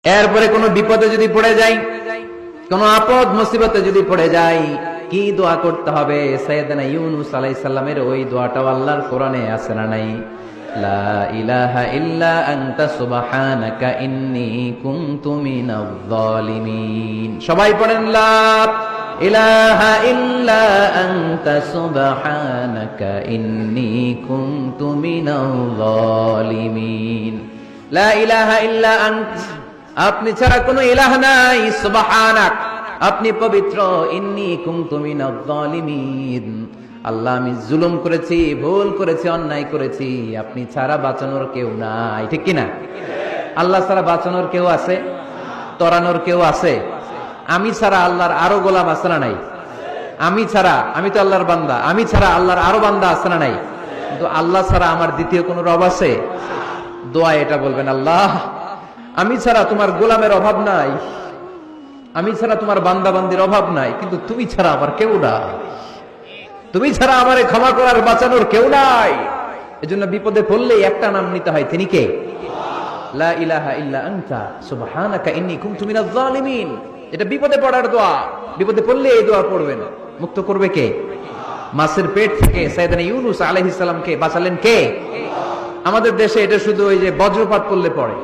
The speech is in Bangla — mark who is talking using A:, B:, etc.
A: এরপরে কোনো বিপদে যদি পড়ে যাই, কোন আপদ মুসিবতে যদি পড়ে যাই, কি দোয়া করতে হবে? সাইয়েদনা ইউনূস আলাইহিস সালামের ওই দোয়াটাও আল্লাহর কোরআনে আছে না নাই? লা ইলাহা ইল্লা আনতা সুবহানাকা ইন্নী কুনতু মিনাজ জালিমিন। সবাই পড়েন লা ইলাহা ইল্লা আনতা সুবহানাকা ইন্নী কুনতু মিনাজ জালিমিন। লা ইলাহা ইল্লা আনতা, আপনি ছাড়া কোনো ইলাহ নাই, সুবহানাক, আপনি পবিত্র, ইন্নী কুনতু মিনাজ জালিমিন, আল্লাহ আমি জুলুম করেছি, ভুল করেছি, অন্যায় করেছি, আপনি ছাড়া বাঁচানোর কেউ নাই। ঠিক কিনা? আল্লাহ ছাড়া বাঁচানোর কেউ আছে? তরানোর কেউ আছে? আমি ছাড়া আল্লাহর আরো গোলাম আছে না নাই? আমি ছাড়া, আমি তো আল্লাহর বান্দা, আমি ছাড়া আল্লাহর আরো বান্দা আছে না নাই? কিন্তু আল্লাহ ছাড়া আমার দ্বিতীয় কোনো রব আছে? দোয়া এটা বলবেন, আল্লাহ আমি ছাড়া তোমার গোলামের অভাব নাই, আমি ছাড়া তোমার বান্দা বান্দির অভাব নাই, কিন্তু তুমি ছাড়া আমার কেউ নাই, তুমি ছাড়া আমারে ক্ষমা করার বাঁচানোর কেউ নাই। এজন্য বিপদে পড়লেই একটা নাম নিতে হয়, তিনি কে? লা ইলাহা ইল্লা আনতা সুবহানাকা ইন্নী কুনতু মিনাজ জালিমিন। এটা বিপদে পড়ার দোয়া, বিপদে পড়লে এই দোয়া পড়বেন। মুক্ত করবে কে? মাছের পেট থেকে সাইয়েদনা ইউনূস আলাইহিস সালামকে বাঁচালেন কে? আমাদের দেশে এটা শুধু ওই যে বজ্রপাত পড়লে পড়ে।